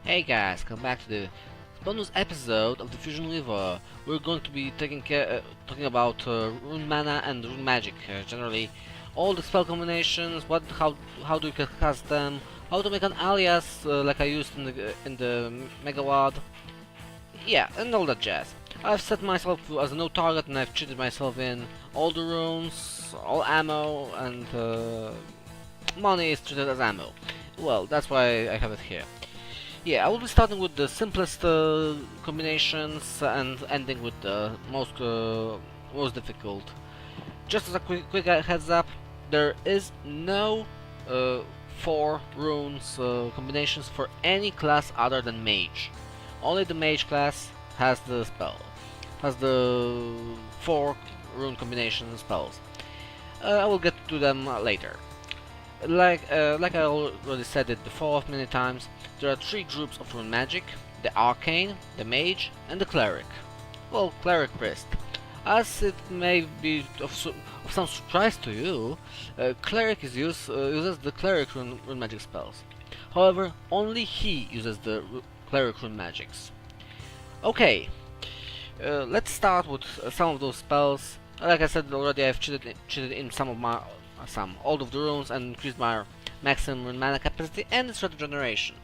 Hey guys, come back to the bonus episode of the Fusion Weaver. We're going to be talking about rune mana and rune magic, generally all the spell combinations, how do you cast them, how to make an alias like I used in the Megawad, yeah, and all that jazz. I've set myself as a no target and I've cheated myself in all the runes, all ammo, and money is treated as ammo. Well, that's why I have it here. Yeah, I will be starting with the simplest combinations and ending with the most difficult. Just as a quick heads up, there is no 4 runes combinations for any class other than mage. Only the mage class has the 4 rune combination spells. I will get to them later. Like I already said it before many times, there are 3 groups of rune magic: the arcane, the mage, and the cleric. Well, cleric priest. As it may be of some surprise to you, cleric uses the cleric rune magic spells. However, only he uses the cleric rune magics. Okay, let's start with some of those spells. Like I said already, I've cheated in all of the runes and increased my maximum mana capacity and its regeneration.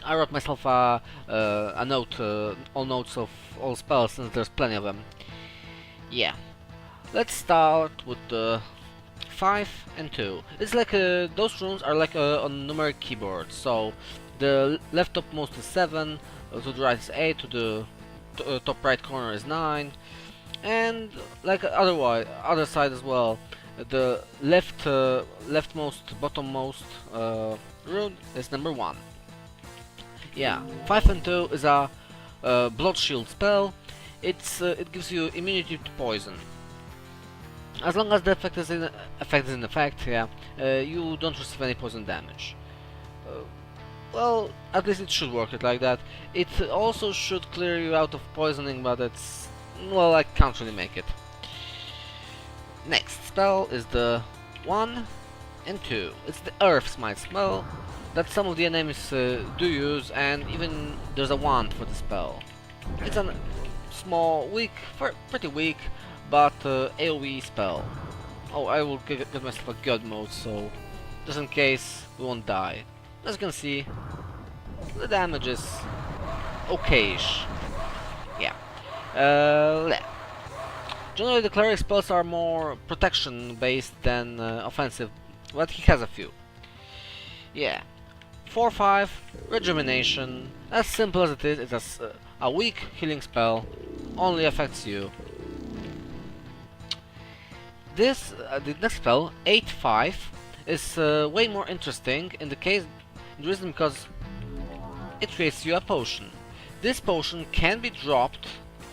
I wrote myself a note, all notes of all spells, since there's plenty of them. Yeah, let's start with the 5 and 2. It's like those runes are like on numeric keyboard. So the left topmost is 7, to the right is 8, to the top right corner is 9, and like other side as well. The leftmost, bottommost rune is number 1. Yeah, 5 and 2 is a blood shield spell. It gives you immunity to poison. As long as the effect is in effect, yeah, you don't receive any poison damage. Well, at least it should work it like that. It also should clear you out of poisoning, but well, I can't really make it. Next spell is the 1 and 2. It's the Earth Smite spell that some of the enemies do use, and even there's a wand for the spell. It's a small, pretty weak, but AoE spell. Oh, I will get myself a god mode, so just in case we won't die. As you can see, the damage is okayish. Yeah. Generally, the cleric spells are more protection based than offensive, but he has a few. Yeah. 4-5, Rejuvenation. As simple as it is, it's a weak healing spell, only affects you. The next spell, 8-5, is way more interesting in the reason because it creates you a potion. This potion can be dropped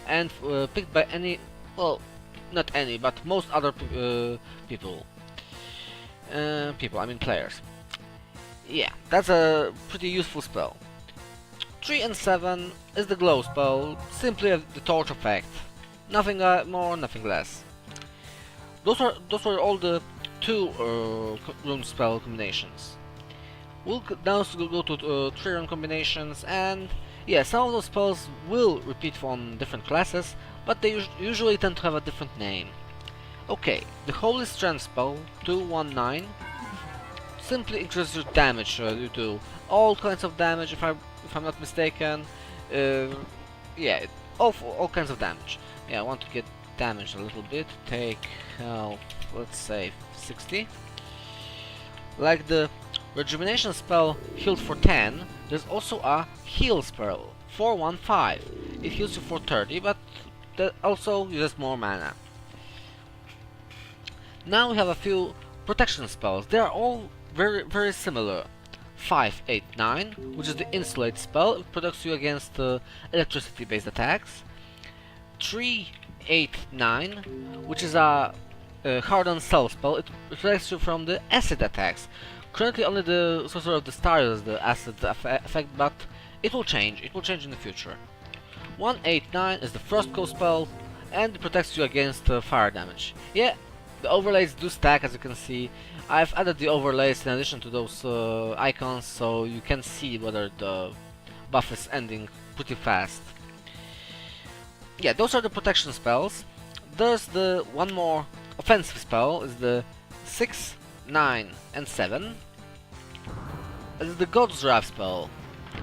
and picked by any, well, not any, but most other people. I mean players. Yeah, that's a pretty useful spell. 3 and 7 is the glow spell, simply the torch effect. Nothing more, nothing less. Those were all the 2 rune spell combinations. We'll now go to 3 rune combinations, and yeah, some of those spells will repeat on different classes, but they usually tend to have a different name. Okay, the Holy Strength spell, 2-1-9, simply increases your damage. You do all kinds of damage, if I'm not mistaken. Yeah, all kinds of damage. Yeah, I want to get damaged a little bit. Take health, let's say 60. Like the Rejuvenation spell healed for 10, there's also a heal spell, 4-1-5. It heals you for 30, but that also uses more mana. Now we have a few protection spells. They are all very similar. 5-8-9, which is the Insulate spell. It protects you against electricity based attacks. 3-8-9, which is a Hardened Cell spell. It protects you from the acid attacks. Currently only the Sorcerer of the Stars has the acid effect, but it will change. It will change in the future. 1-8-9 is the Frostcoat spell, and it protects you against fire damage. Yeah, the overlays do stack, as you can see. I've added the overlays in addition to those icons, so you can see whether the buff is ending pretty fast. Yeah, those are the protection spells. There's the one more offensive spell, is the 6, 9 and 7. This is the God's Wrath spell.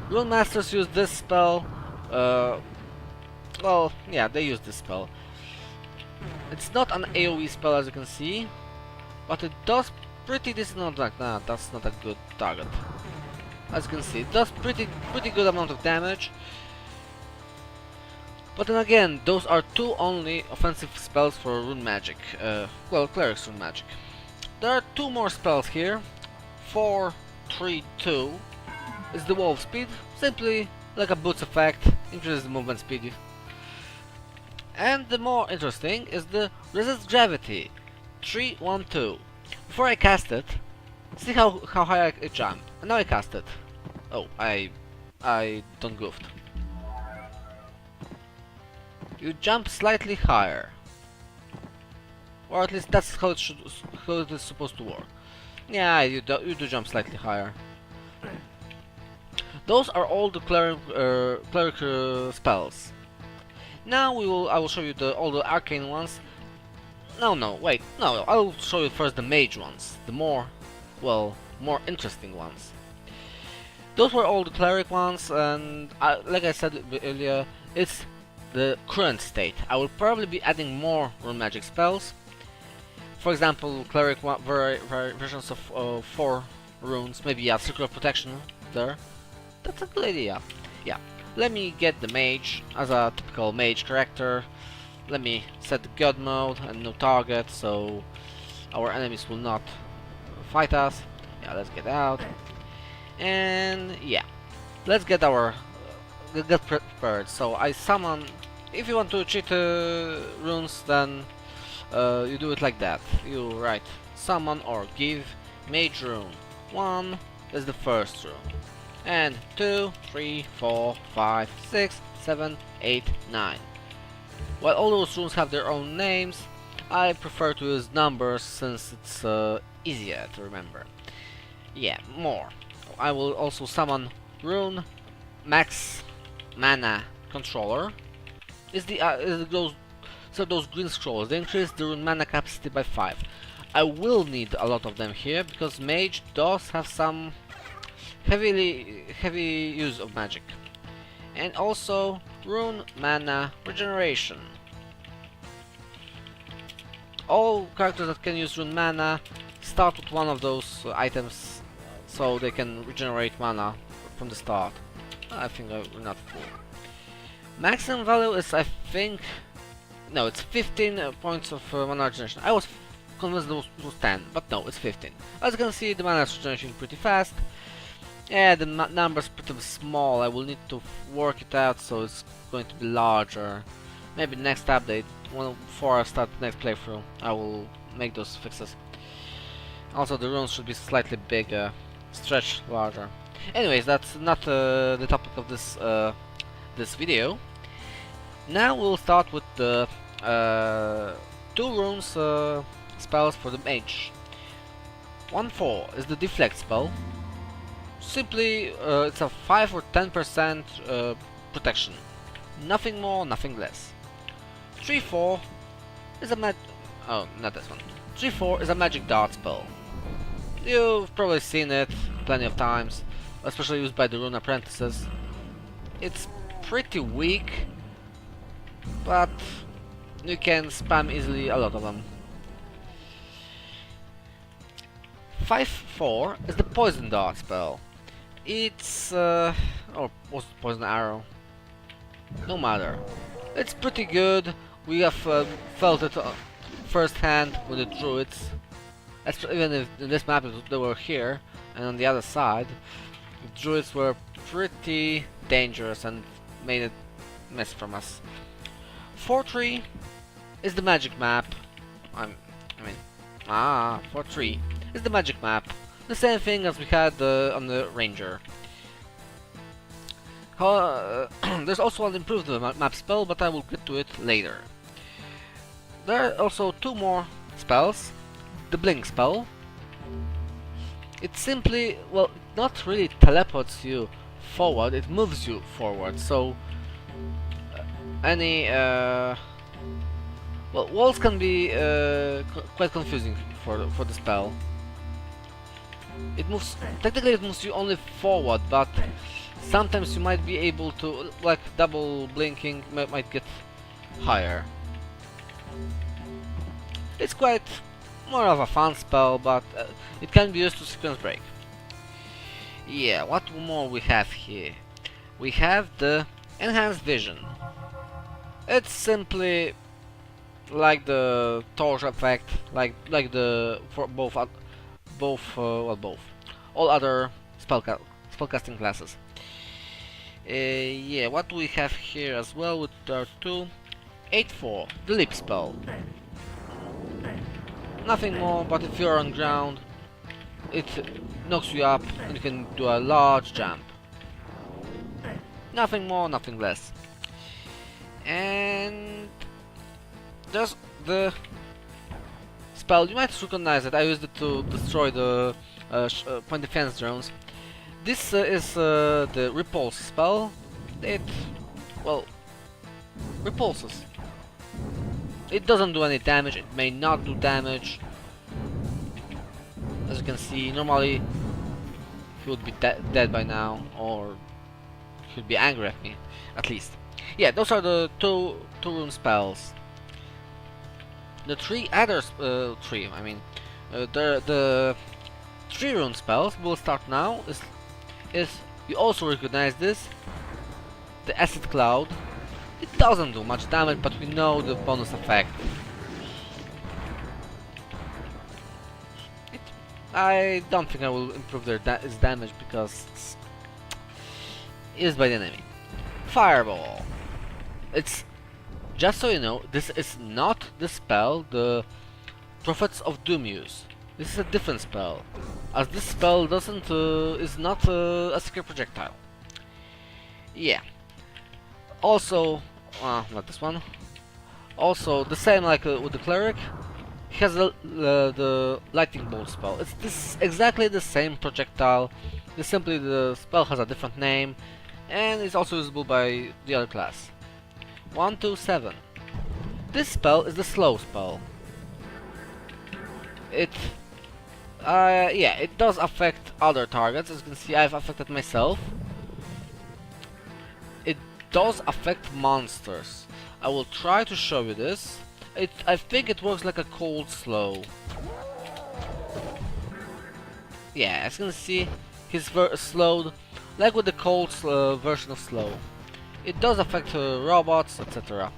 Rune Masters use this spell, well, yeah, they use this spell. It's not an AoE spell as you can see, but it does pretty decent. Not like, nah, that's not a good target. As you can see, it does pretty good amount of damage. But then again, those are two only offensive spells for rune magic. Well, cleric's rune magic. There are two more spells here. 4, 3, 2 is the wolf speed, simply like a boots effect, increases the movement speed. And the more interesting is the resist gravity, 3, 1, 2. Before I cast it, see how high I jump. And now I cast it. Oh, I don't goofed. You jump slightly higher, or at least that's how it is supposed to work. Yeah, you do jump slightly higher. Those are all the cleric spells. Now I will show you all the arcane ones. No, wait, no, I'll show you first the mage ones, the more interesting ones. Those were all the cleric ones, and like I said earlier, it's the current state. I will probably be adding more rune magic spells. For example, cleric versions of 4 runes, maybe a circle of protection there. That's a good idea. Yeah, let me get the mage as a typical mage character. Let me set the god mode and no target, so our enemies will not fight us. Yeah, let's get out. And yeah, let's get our get prepared. So I summon. If you want to cheat runes, then you do it like that. You write summon or give mage rune 1 is the first rune, and 2, 3, 4, 5, 6, 7, 8, 9. While all those runes have their own names, I prefer to use numbers since it's easier to remember. Yeah, more. I will also summon rune max mana controller. Those green scrolls, they increase the rune mana capacity by 5. I will need a lot of them here because mage does have some heavy use of magic. And also rune mana regeneration. All characters that can use rune mana start with one of those items, so they can regenerate mana from the start. I think I'm not fool. Maximum value is, I think, no, it's 15 points of mana regeneration. I was convinced it was 10, but no, it's 15. As you can see, the mana is regenerating pretty fast. Yeah, the number's pretty small. I will need to work it out, so it's going to be larger. Maybe next update, before I start the next playthrough, I will make those fixes. Also, the runes should be slightly bigger, stretch larger. Anyways, that's not the topic of this video. Now we'll start with the 2 runes spells for the mage. 1-4 is the deflect spell. Simply, it's a 5 or 10% protection. Nothing more, nothing less. 3-4 is a oh, not this one. 3-4 is a magic dart spell. You've probably seen it plenty of times, especially used by the rune apprentices. It's pretty weak, but you can spam easily a lot of them. 5-4 is the poison dart spell. It's or was it poison arrow? No matter. It's pretty good. We have felt it firsthand with the druids. Even if in this map they were here and on the other side, the druids were pretty dangerous and made it mess from us. 4-3 is the magic map. 4-3 is the magic map. The same thing as we had on the ranger. There's also an improved map spell, but I will get to it later. There are also 2 more spells. The blink spell. It simply, well, not really teleports you forward, it moves you forward. So any well, walls can be quite confusing for the spell. It moves, technically it moves you only forward, but sometimes you might be able to, like double blinking might get higher. It's quite more of a fun spell, but it can be used to sequence break. Yeah, what more we have here? We have the enhanced vision. It's simply like the torch effect, like the for both all other spellcasting classes. Yeah, what we have here as well with our 8-4, the leap spell. Nothing more, but if you're on ground, it knocks you up and you can do a large jump. Nothing more, nothing less. And there's the spell, you might recognize it. I used it to destroy the point defense drones. This is the repulse spell. It, well, repulses. It doesn't do any damage, it may not do damage. As you can see, normally he would be dead by now, or he would be angry at me, at least. Yeah, those are the two rune spells. The the 3 rune spells we'll start now is you also recognize this, the acid cloud. It doesn't do much damage, but we know the bonus effect. I don't think I will improve its damage because it's used by the enemy. Fireball. It's, just so you know, this is not the spell the Prophets of Doom use. This is a different spell, as this spell is not a secret projectile. Yeah. Also, not this one. Also, the same like with the cleric, he has the lightning bolt spell. This is exactly the same projectile. Simply the spell has a different name, and is also usable by the other class. 127. This spell is the slow spell. Yeah, it does affect other targets. As you can see, I've affected myself. It does affect monsters. I will try to show you this. I think it works like a cold slow. Yeah, as you can see, he's slowed, like with the cold version of slow. It does affect robots, etc.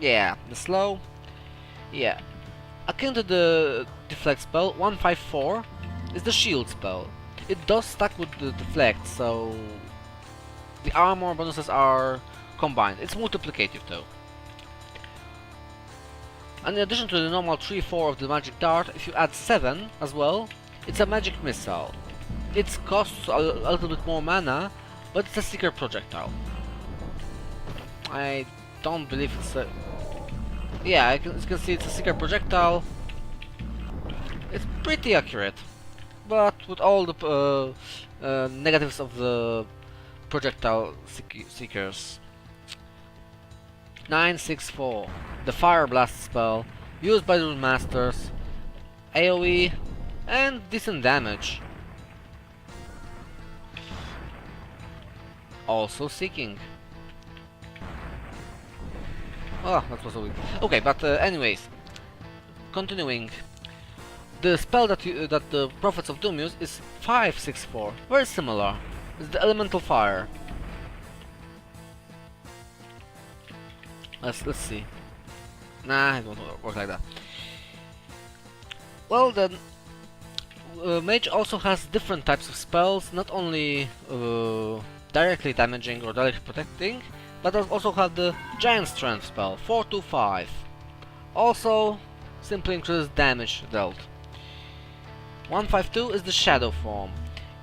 Yeah, the slow. Yeah. Akin to the deflect spell, 154 is the shield spell. It does stack with the deflect, so the armor bonuses are combined. It's multiplicative though. And in addition to the normal 3-4 of the magic dart, if you add 7 as well, it's a magic missile. It costs a little bit more mana, but it's a seeker projectile. I don't believe it's a... Yeah, as you can see, it's a seeker projectile. It's pretty accurate, but with all the negatives of the projectile seekers. 964, the Fire Blast spell, used by the Rune Masters, AoE, and decent damage. Also seeking. Oh, that was so weak. Okay, but anyways, continuing. The spell that the Prophets of Doom use is 564, very similar. It's the Elemental Fire. Let's see. Nah, it won't work like that. Well then, Mage also has different types of spells, not only directly damaging or directly protecting, but also have the Giant Strength spell, 425. Also, simply increases damage dealt. 152 is the Shadow form.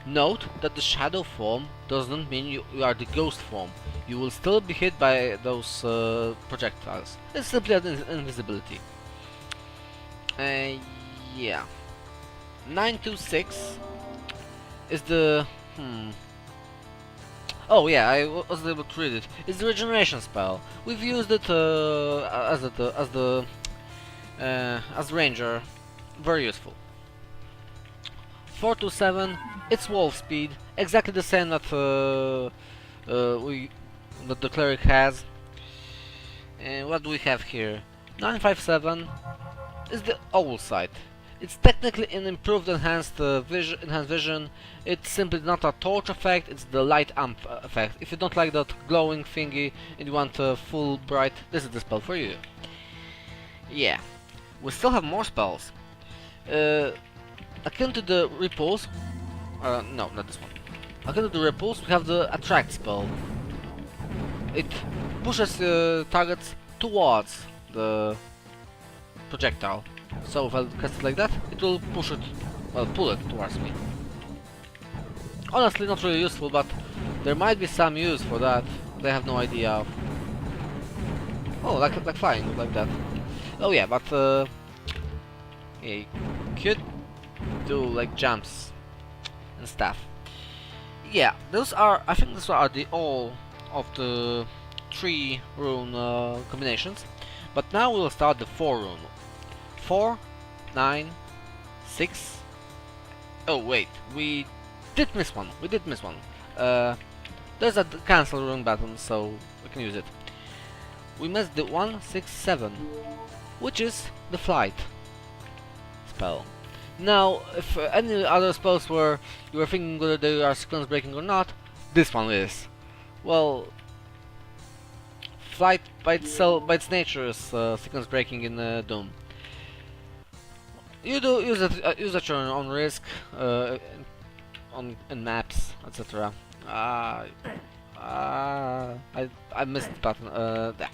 Note that the Shadow form does not mean you are the Ghost form. You will still be hit by those projectiles. It's simply an invisibility. Yeah. 926 is the Oh yeah, wasn't able to read it. It's the regeneration spell. We've used it as ranger. Very useful. 427. It's wolf speed, exactly the same that that the cleric has. And what do we have here? 957 is the owl sight. It's technically an improved enhanced vision. It's simply not a torch effect, it's the light amp effect. If you don't like that glowing thingy and you want full bright, this is the spell for you. Yeah, we still have more spells. Akin to the repulse, no, not this one. Akin to the repulse, we have the attract spell. It pushes targets towards the projectile. So if I cast it like that, it will push it, well, pull it towards me. Honestly, not really useful, but there might be some use for that. They have no idea of. Oh, like flying, like that. Oh yeah, but yeah, you could do like jumps and stuff. Yeah, those are. I think those are the all of the 3 rune combinations. But now we'll start the 4 rune. 4, 9, 6. Oh wait, we did miss one. There's a cancel rune button, so we can use it. We missed the 1, 6, 7, which is the flight spell. Now, if any other spells were you were thinking whether they are sequence breaking or not, this one is. Well, flight by itself, by its nature, is sequence breaking in Doom. You do use it at your own risk, in maps, etc. I missed the button. There.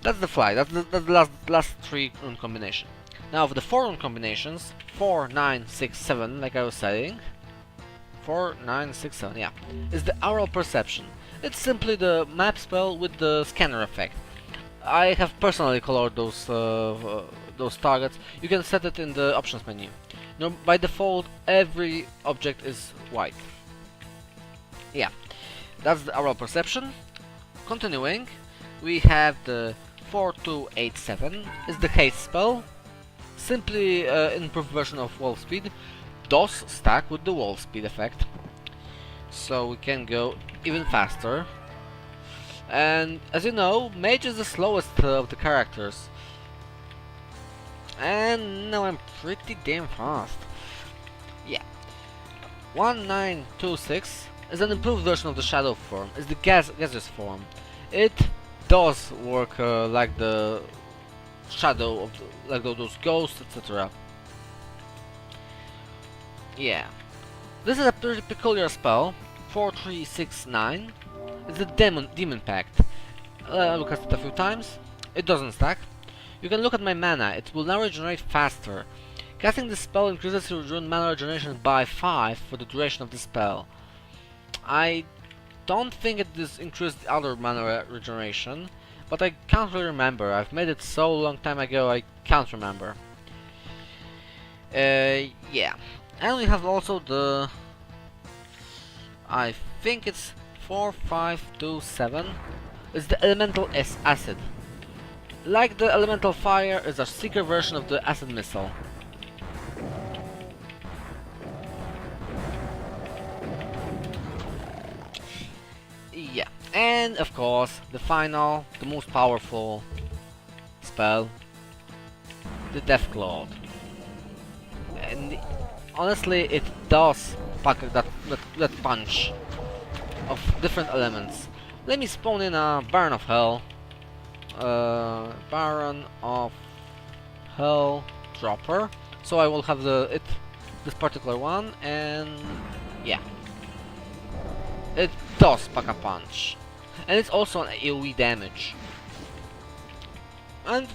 That's the fly. That's the last 3 rune combination. Now for the 4 rune combinations, 4, 9, 6, 7, like I was saying. 4, 9, 6, 7. Yeah, is the aural perception. It's simply the map spell with the scanner effect. I have personally colored those targets. You can set it in the options menu. Now, by default, every object is white. Yeah, that's the aural perception. Continuing, we have the 4287 is the haste spell. Simply improved version of wolf speed. DOS stack with the wolf speed effect. So we can go even faster. And as you know, mage is the slowest of the characters. And now I'm pretty damn fast. Yeah. 1926 is an improved version of the shadow form. It's the gaseous form. It does work like the shadow of like those ghosts, etc. Yeah. This is a pretty peculiar spell. 4369. It's the Demon Pact. Look at it a few times. It doesn't stack. You can look at my mana. It will now regenerate faster. Casting this spell increases your rune mana regeneration by 5 for the duration of the spell. I don't think it does increase the other mana regeneration, but I can't really remember. I've made it so long time ago I can't remember. Yeah. And we have also the... I think it's 4527. It's the Elemental Acid. Like the Elemental Fire, is a seeker version of the Acid Missile. Yeah, and of course, the final, the most powerful spell, the Death Cloud. And honestly, it does pack that punch of different elements. Let me spawn in a Baron of Hell. Baron of Hell Dropper. So I will have this particular one, and yeah, it does pack a punch, and it's also an AoE damage. And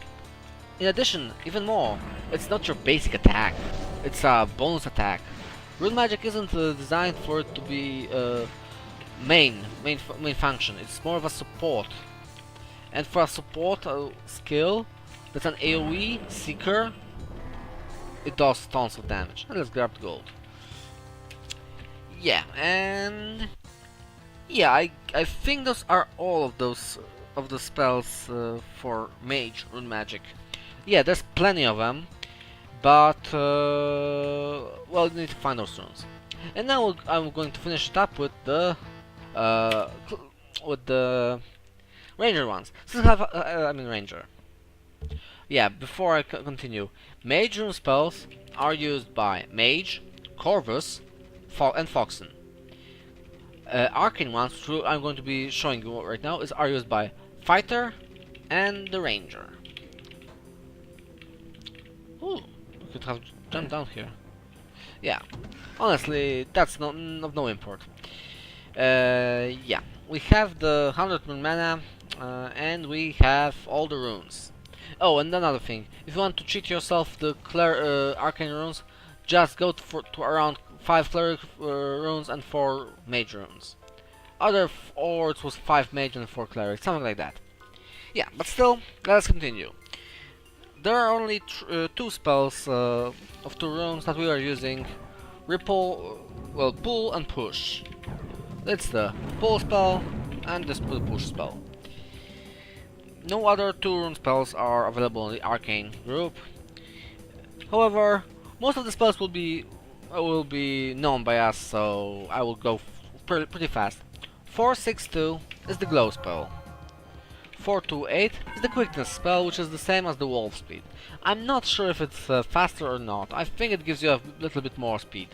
in addition, even more, it's not your basic attack; it's a bonus attack. Rune magic isn't designed for it to be main function. It's more of a support. And for a support skill that's an AoE seeker, it does tons of damage. And let's grab the gold. Yeah, and Yeah, I think those are all of those of the spells for mage rune magic. Yeah, there's plenty of them, but well, you need to find those runes. And now I'm going to finish it up with the uh, with the ranger ones. Since I have I mean ranger. Yeah, before I continue, mage rune spells are used by mage, corvus, and foxen. Arcane ones, which I'm going to be showing you right now, are used by fighter and the ranger. Ooh, we could have jumped down here. Yeah, honestly, that's of no import. Yeah, we have the 100 mana, and we have all the runes. Oh, and another thing, if you want to cheat yourself the arcane runes, just go to around 5 cleric runes and 4 mage runes. Or it was 5 mage and 4 cleric, something like that. Yeah, but still, let's continue. There are only 2 spells of 2 runes that we are using. Pull and push. It's the pull spell and the push spell. No other 2 rune spells are available in the arcane group. However, most of the spells will be known by us, so I will go pretty fast. 462 is the glow spell. 428 is the quickness spell, which is the same as the wolf speed. I'm not sure if it's faster or not. I think it gives you a little bit more speed.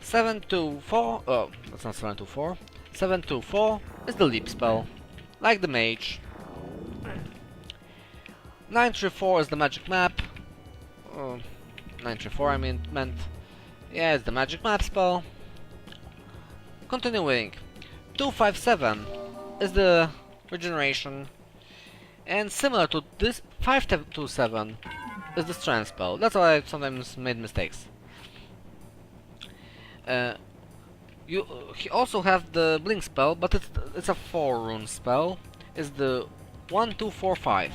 724, oh, that's not 724. 724 is the leap spell, like the mage. 934 is the magic map. 934 I meant. Yeah, it's the magic map spell. Continuing. 257 is the regeneration. And similar to this, 527 is the strength spell. That's why I sometimes made mistakes. You also have the blink spell, but it's a 4 rune spell. It's the 1245.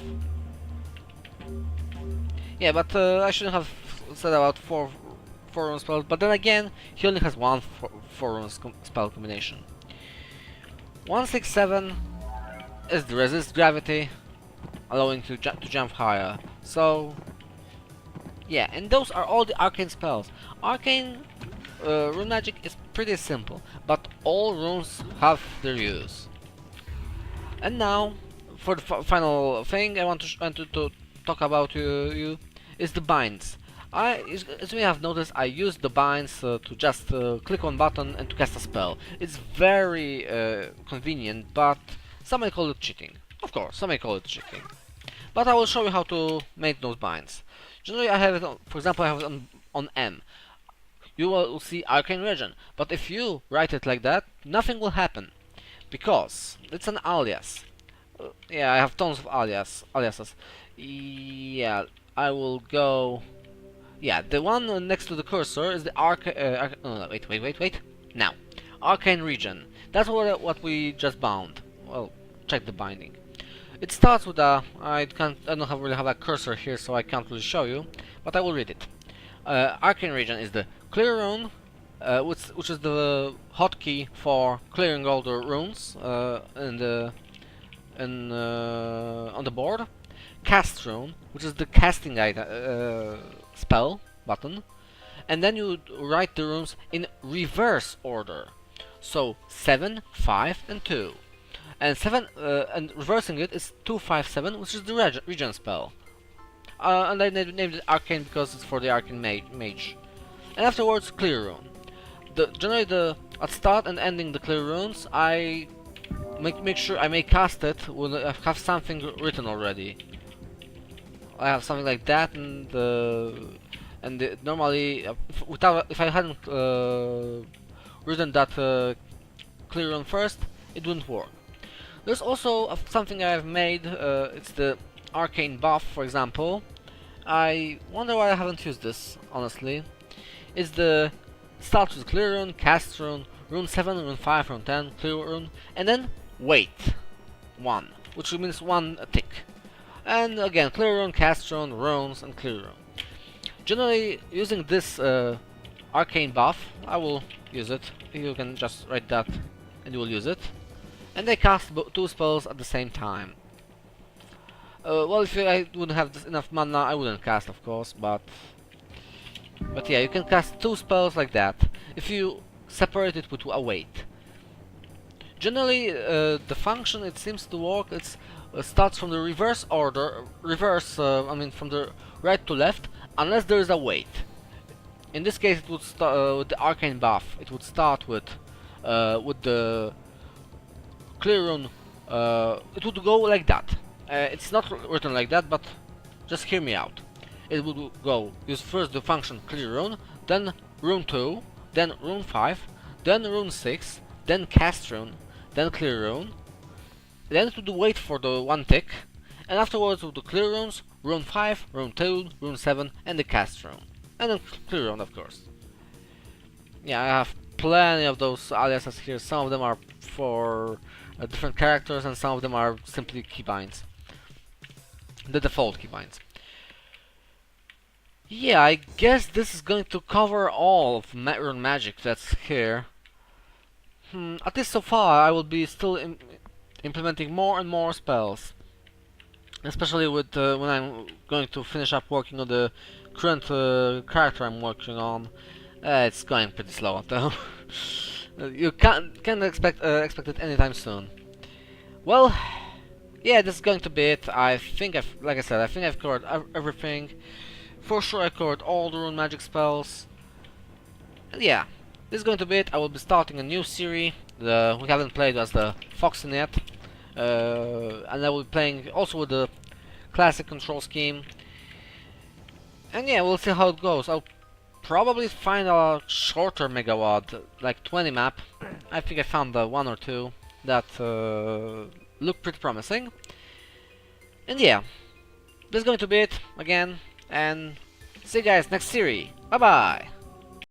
Yeah, but I shouldn't have said about 4 rune spells. But then again, he only has one 4 rune spell combination. 167 is the resist gravity, allowing to jump higher. So yeah, and those are all the arcane spells. Arcane rune magic is pretty simple, but all runes have their use. And now, for the final thing I want to talk about you is the binds. As we have noticed, I use the binds to just click one button and to cast a spell. It's very convenient, but some may call it cheating. Of course, some may call it cheating. But I will show you how to make those binds. Generally, I have it on, for example, I have it on M. You will see Arcane Region, but if you write it like that, nothing will happen, because it's an alias. Yeah, I have tons of aliases. Yeah, I will go. Yeah, the one next to the cursor is the no, wait. Now, Arcane Region. That's what we just bound. Well, check the binding. It starts with a. I don't really have a cursor here, so I can't really show you, but I will read it. Arcane Region is the clear rune, which is the hotkey for clearing all the runes on the board. Cast rune, which is the casting spell button, and then you write the runes in reverse order. So 7, 5, and 2, and 7 and reversing it is 257, which is the regen spell. And I named it Arcane because it's for the Arcane Mage. And afterwards, Clear Rune. Generally, at start and ending the Clear Runes, I make sure I may cast it when I have something written already. I have something like that, and normally, if I hadn't written that Clear Rune first, it wouldn't work. There's also something I've made. It's the Arcane buff, for example. I wonder why I haven't used this, honestly. It's the start with Clear Rune, Cast Rune, Rune 7, Rune 5, Rune 10, Clear Rune, and then wait 1, which means 1 tick. And again, Clear Rune, Cast Rune, Runes, and Clear Rune. Generally, using this Arcane buff, I will use it. You can just write that and you will use it. And they cast 2 spells at the same time. Well, if I wouldn't have enough mana, I wouldn't cast, of course, but yeah, you can cast 2 spells like that if you separate it with a weight. Generally, the function it seems to work. It starts from the reverse order, I mean from the right to left, unless there is a weight. In this case, it would start with the arcane buff. It would start with the clear rune. It would go like that. It's not written like that, but just hear me out. It would go use first the function clear rune, then rune 2, then rune 5, then rune 6, then cast rune, then clear rune, then it would wait for the 1 tick, and afterwards with the clear runes, rune 5, rune 2, rune 7, and the cast rune. And then clear rune, of course. Yeah, I have plenty of those aliases here. Some of them are for different characters, and some of them are simply keybinds. The default keybinds. Yeah, I guess this is going to cover all of rune magic that's here. At least so far, I will be still implementing more and more spells. Especially with when I'm going to finish up working on the current character I'm working on. It's going pretty slow though. You can't expect it anytime soon. Well, yeah, this is going to be it. I think like I said, I think I've covered everything. For sure, I covered all the rune magic spells. And yeah, this is going to be it. I will be starting a new series. We haven't played as the Hexen yet, and I will be playing also with the classic control scheme. And yeah, we'll see how it goes. I'll probably find a shorter megawatt, like 20 map. I think I found 1 or 2 that look pretty promising. And yeah, this is going to be it again, and see you guys next series. Bye bye!